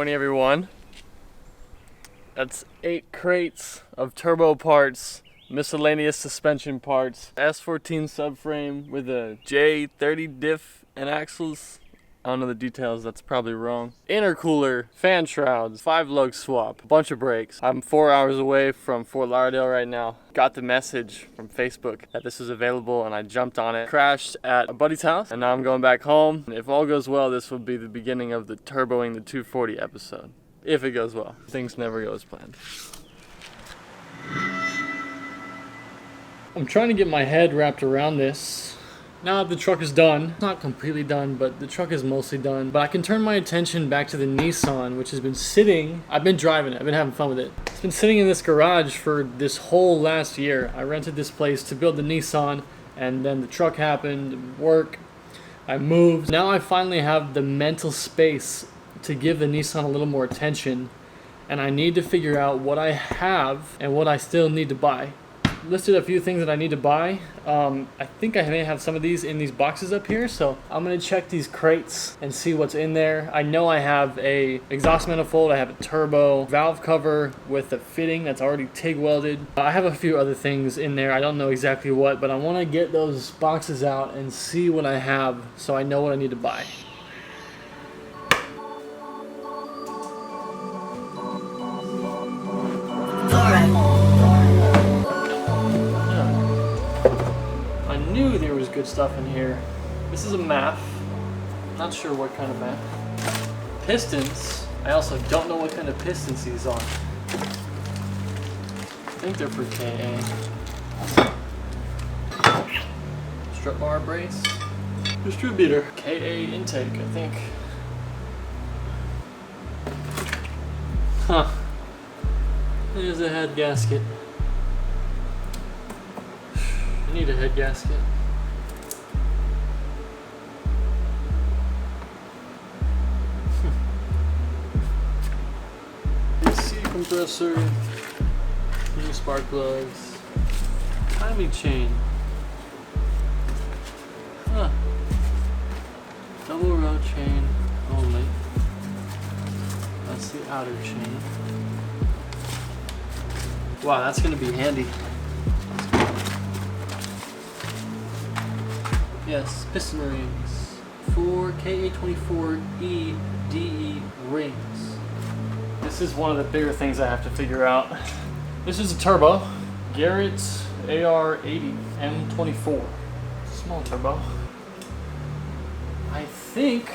Morning everyone. That's 8 crates of turbo parts, miscellaneous suspension parts, S14 subframe with a J30 diff and axles. I don't know the details, that's probably wrong. Intercooler, fan shrouds, 5 lug swap, a bunch of brakes. I'm 4 hours away from Fort Lauderdale right now. Got the message from Facebook that this was available and I jumped on it. Crashed at a buddy's house and now I'm going back home. If all goes well, this will be the beginning of the turboing the 240 episode. If it goes well. Things never go as planned. I'm trying to get my head wrapped around this. Now that the truck is done, it's not completely done, but the truck is mostly done. But I can turn my attention back to the Nissan, which has been sitting. I've been driving it, I've been having fun with it. It's been sitting in this garage for this whole last year. I rented this place to build the Nissan, and then the truck happened, work, I moved. Now I finally have the mental space to give the Nissan a little more attention, and I need to figure out what I have and what I still need to buy. Listed a few things that I need to buy. I think I may have some of these in these boxes up here, so I'm gonna check these crates and see what's in there. I know I have a exhaust manifold, I have a turbo valve cover with a fitting that's already TIG welded. I have a few other things in there, I don't know exactly what, but I wanna get those boxes out and see what I have so I know what I need to buy. There was good stuff in here. This is a MAF. Not sure what kind of MAF. Pistons. I also don't know what kind of pistons these are. I think they're for KA. Strut bar brace. Distributor. KA intake, I think. Huh. There's a head gasket. I need a head gasket. AC compressor, new spark plugs, timing chain. Huh. Double row chain only. That's the outer chain. Wow, that's gonna be handy. Yes, piston rings. 4 KA24DE rings. This is one of the bigger things I have to figure out. This is a turbo. Garrett AR80 M24. Small turbo. I think,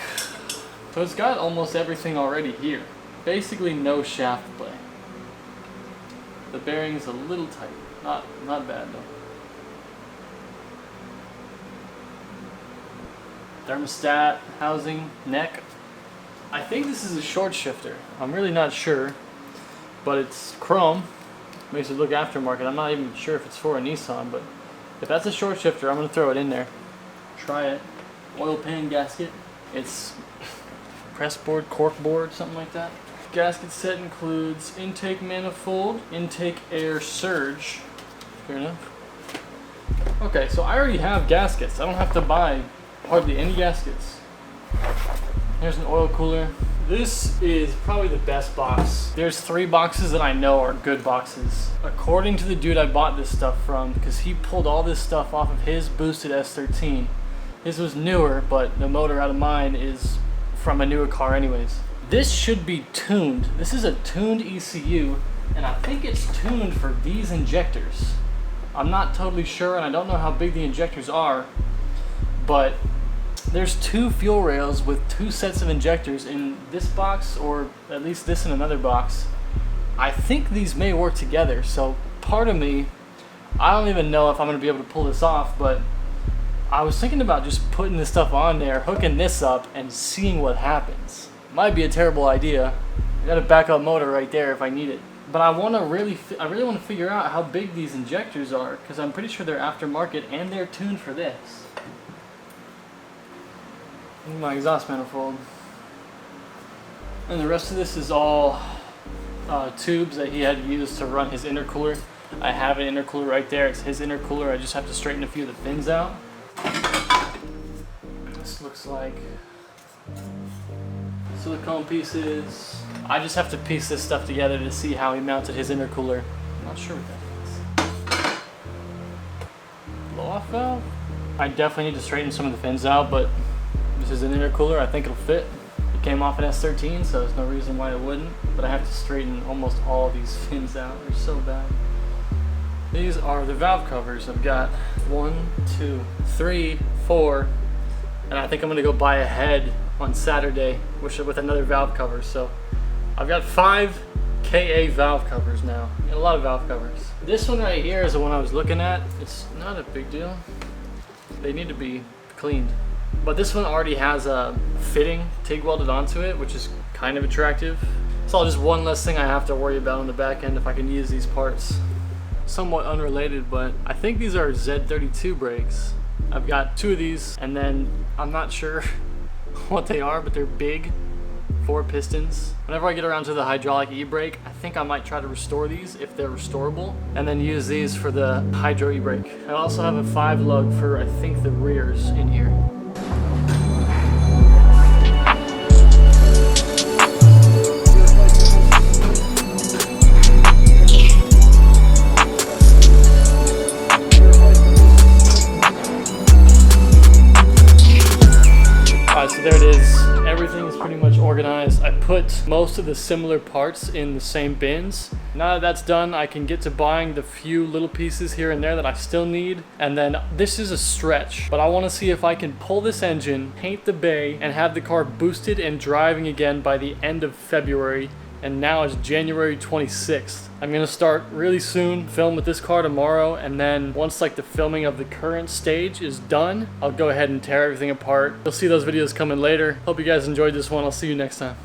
so it's got almost everything already here. Basically no shaft play. The bearing's a little tight. Not bad though. Thermostat, housing, neck. I think this is a short shifter. I'm really not sure, but it's chrome. Makes it look aftermarket. I'm not even sure if it's for a Nissan, but if that's a short shifter, I'm gonna throw it in there. Try it. Oil pan gasket. It's press board, cork board, something like that. Gasket set includes intake manifold, intake air surge. Fair enough. Okay, so I already have gaskets. I don't have to buy hardly any gaskets. Here's an oil cooler. This is probably the best box. There's 3 boxes that I know are good boxes. According to the dude I bought this stuff from, because he pulled all this stuff off of his boosted S13. His was newer, but the motor out of mine is from a newer car anyways. This should be tuned. This is a tuned ECU, and I think it's tuned for these injectors. I'm not totally sure, and I don't know how big the injectors are, but there's 2 fuel rails with 2 sets of injectors in this box, or at least this in another box. I think these may work together, so part of me, I don't even know if I'm going to be able to pull this off, but I was thinking about just putting this stuff on there, hooking this up, and seeing what happens. Might be a terrible idea. I got a backup motor right there if I need it. But I really want to figure out how big these injectors are, because I'm pretty sure they're aftermarket and they're tuned for this. My exhaust manifold, and the rest of this is all tubes that he had used to run his intercooler. I have an intercooler right there. It's his intercooler. I just have to straighten a few of the fins out. This looks like silicone pieces. I just have to piece this stuff together to see how he mounted his intercooler. I'm not sure what that is. Blow-off valve? I definitely need to straighten some of the fins out, but this is an intercooler. I think it'll fit. It came off an S13, so there's no reason why it wouldn't. But I have to straighten almost all of these fins out. They're so bad. These are the valve covers. I've got 1, 2, 3, 4, and I think I'm gonna go buy a head on Saturday with another valve cover. So I've got 5 KA valve covers now, and a lot of valve covers. This one right here is the one I was looking at. It's not a big deal. They need to be cleaned. But this one already has a fitting TIG welded onto it, which is kind of attractive. It's all just one less thing I have to worry about on the back end if I can use these parts. Somewhat unrelated, but I think these are Z32 brakes. I've got 2 of these, and then I'm not sure what they are, but they're big 4 pistons. Whenever I get around to the hydraulic e-brake, I think I might try to restore these if they're restorable, and then use these for the hydro e-brake. I also have a 5 lug for I think the rears in here. So there it is. Everything's pretty much organized. I put most of the similar parts in the same bins. Now that that's done, I can get to buying the few little pieces here and there that I still need. And then this is a stretch, but I want to see if I can pull this engine, paint the bay, and have the car boosted and driving again by the end of February. And now it's January 26th. I'm gonna start really soon, film with this car tomorrow, and then once like the filming of the current stage is done, I'll go ahead and tear everything apart. You'll see those videos coming later. Hope you guys enjoyed this one. I'll see you next time.